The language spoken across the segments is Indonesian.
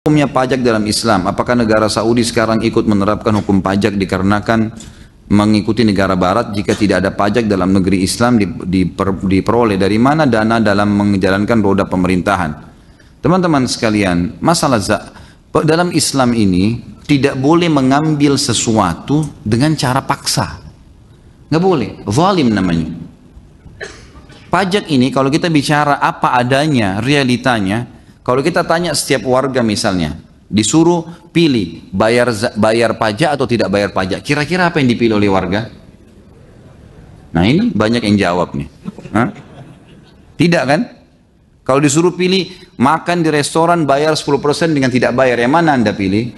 Hukumnya pajak dalam Islam, apakah negara Saudi sekarang ikut menerapkan hukum pajak dikarenakan mengikuti negara barat jika tidak ada pajak dalam negeri Islam diperoleh dari mana dana dalam menjalankan roda pemerintahan? Teman-teman sekalian, masalah dalam Islam ini tidak boleh mengambil sesuatu dengan cara paksa. Nggak boleh, zalim namanya. Pajak ini kalau kita bicara apa adanya, realitanya, kalau kita tanya setiap warga misalnya, disuruh pilih bayar pajak atau tidak bayar pajak, kira-kira apa yang dipilih oleh warga? Nah ini banyak yang jawab nih. Hah? Tidak kan? Kalau disuruh pilih makan di restoran bayar 10% dengan tidak bayar, yang mana Anda pilih?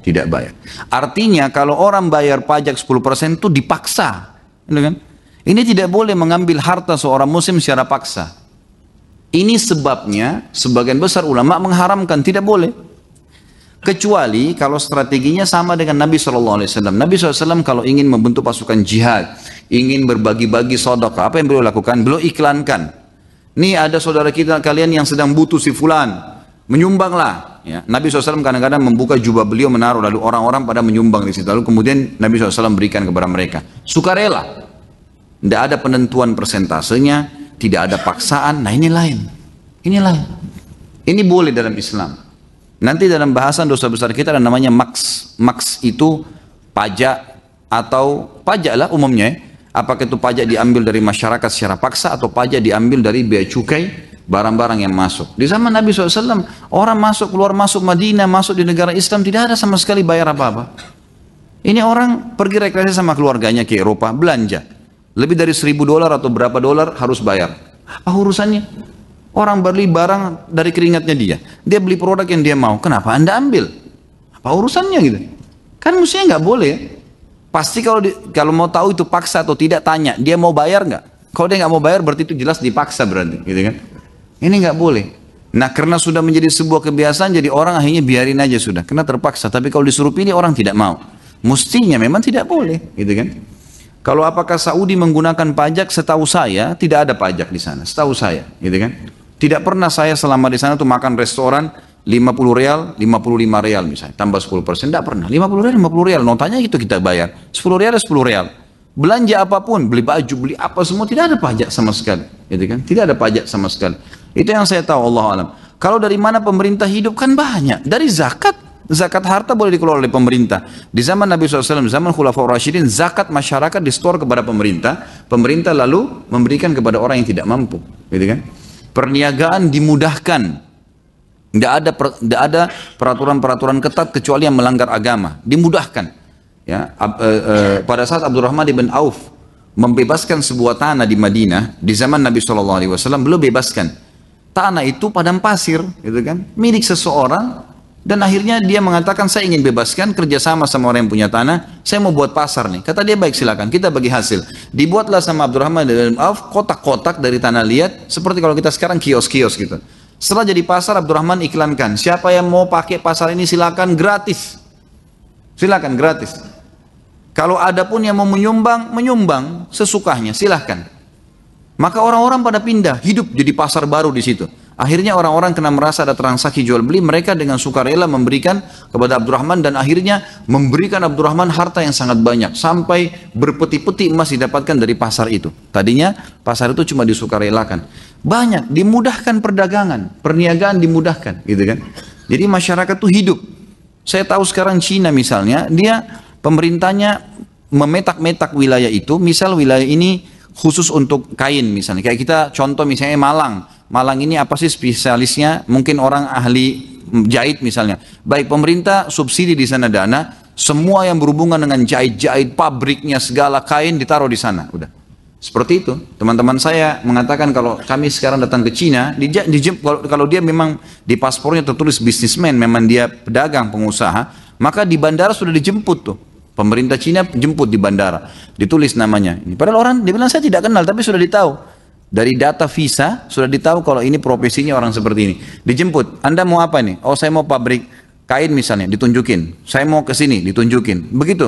Tidak bayar. Artinya kalau orang bayar pajak 10% itu dipaksa. Kan? Ini tidak boleh mengambil harta seorang muslim secara paksa. Ini sebabnya sebagian besar ulama mengharamkan, tidak boleh. Kecuali kalau strateginya sama dengan Nabi SAW. Nabi SAW kalau ingin membentuk pasukan jihad, ingin berbagi-bagi sedekah, apa yang beliau lakukan? Beliau iklankan. Nih ada saudara kita kalian yang sedang butuh si fulan, menyumbanglah. Ya. Nabi SAW kadang-kadang membuka jubah beliau menaruh, lalu orang-orang pada menyumbang di situ. Lalu kemudian Nabi SAW berikan kepada mereka. Sukarela. Tidak ada penentuan persentasenya, tidak ada paksaan. Nah ini lain. Ini lain. Ini boleh dalam Islam. Nanti dalam bahasan dosa besar kita ada namanya maks. Maks itu pajak atau pajak lah umumnya. Apakah itu pajak diambil dari masyarakat secara paksa atau pajak diambil dari bea cukai barang-barang yang masuk. Di zaman Nabi SAW, orang masuk, keluar masuk Madinah, masuk di negara Islam, tidak ada sama sekali bayar apa-apa. Ini orang pergi rekreasi sama keluarganya ke Eropa, belanja. Lebih dari $1.000 atau berapa dolar harus bayar. Apa urusannya? Orang beli barang dari keringatnya dia beli produk yang dia mau, kenapa Anda ambil? Apa urusannya gitu? Kan mestinya nggak boleh. Pasti kalau mau tahu itu paksa atau tidak, tanya dia mau bayar nggak? Kalau dia nggak mau bayar berarti itu jelas dipaksa berarti, gitu kan? Ini nggak boleh. Nah karena sudah menjadi sebuah kebiasaan, jadi orang akhirnya biarin aja sudah, karena terpaksa. Tapi kalau disuruh pilih orang tidak mau. Mestinya memang tidak boleh, gitu kan? Kalau apakah Saudi menggunakan pajak? Setahu saya tidak ada pajak di sana. Setahu saya, gitu kan? Tidak pernah saya selama di sana tuh makan restoran 50 rial, 55 rial misalnya, tambah 10%. Tidak pernah. 50 rial, 50 rial. Notanya itu kita bayar. 10 rial, 10 rial. Belanja apapun, beli baju, beli apa semua, tidak ada pajak sama sekali, gitu kan? Tidak ada pajak sama sekali. Itu yang saya tahu, Allah alam. Kalau dari mana pemerintah hidup kan banyak. Dari zakat. Zakat harta boleh dikelola oleh pemerintah. Di zaman Nabi SAW, zaman Khulafaur Rasyidin, zakat masyarakat distor kepada pemerintah. Pemerintah lalu memberikan kepada orang yang tidak mampu. Gitu kan? Perniagaan dimudahkan. Tidak ada peraturan-peraturan ketat kecuali yang melanggar agama. Dimudahkan. Ya, pada saat Abdurrahman ibn Auf membebaskan sebuah tanah di Madinah, di zaman Nabi SAW, beliau bebaskan. Tanah itu padang pasir, gitu kan? Milik seseorang. Dan akhirnya dia mengatakan, saya ingin bebaskan, kerjasama sama orang yang punya tanah, saya mau buat pasar nih. Kata dia, baik silakan, kita bagi hasil. Dibuatlah sama Abdurrahman ibn Auf kotak-kotak dari tanah liat, seperti kalau kita sekarang kios-kios gitu. Setelah jadi pasar, Abdurrahman iklankan, siapa yang mau pakai pasar ini silakan gratis. Silakan gratis. Kalau ada pun yang mau menyumbang sesukanya, silahkan. Maka orang-orang pada pindah, hidup jadi pasar baru di situ. Akhirnya orang-orang kena merasa ada transaksi jual beli, mereka dengan sukarela memberikan kepada Abdurrahman dan akhirnya memberikan Abdurrahman harta yang sangat banyak sampai berpeti-peti emas didapatkan dari pasar itu. Tadinya pasar itu cuma disukarelakan. Banyak dimudahkan perdagangan, perniagaan dimudahkan, gitu kan? Jadi masyarakat tuh hidup. Saya tahu sekarang Cina misalnya, dia pemerintahnya memetak-metak wilayah itu, misal wilayah ini khusus untuk kain misalnya. Kayak kita contoh misalnya Malang ini apa sih spesialisnya? Mungkin orang ahli jahit misalnya. Baik, pemerintah subsidi di sana dana, semua yang berhubungan dengan jahit-jahit, pabriknya segala kain ditaruh di sana. Udah. Seperti itu. Teman-teman saya mengatakan kalau kami sekarang datang ke Cina, kalau dia memang di paspornya tertulis bisnismen, memang dia pedagang, pengusaha, maka di bandara sudah dijemput tuh. Pemerintah Cina jemput di bandara, ditulis namanya. Padahal orang dia bilang saya tidak kenal, tapi sudah ditahu. Dari data visa sudah ditahu kalau ini profesinya orang seperti ini. Dijemput, Anda mau apa nih? Oh saya mau pabrik kain misalnya, ditunjukin. Saya mau ke sini, ditunjukin. Begitu.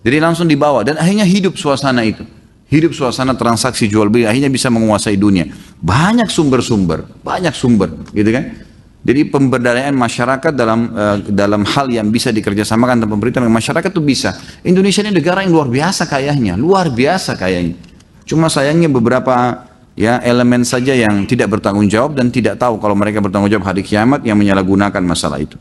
Jadi langsung dibawa dan akhirnya hidup suasana itu. Hidup suasana transaksi jual beli, akhirnya bisa menguasai dunia. Banyak sumber, gitu kan? Jadi pemberdayaan masyarakat dalam hal yang bisa dikerjasamakan dengan pemerintah dan masyarakat itu bisa. Indonesia ini negara yang luar biasa kayanya, luar biasa kayanya. Cuma sayangnya beberapa ya elemen saja yang tidak bertanggung jawab dan tidak tahu kalau mereka bertanggung jawab hari kiamat yang menyalahgunakan masalah itu.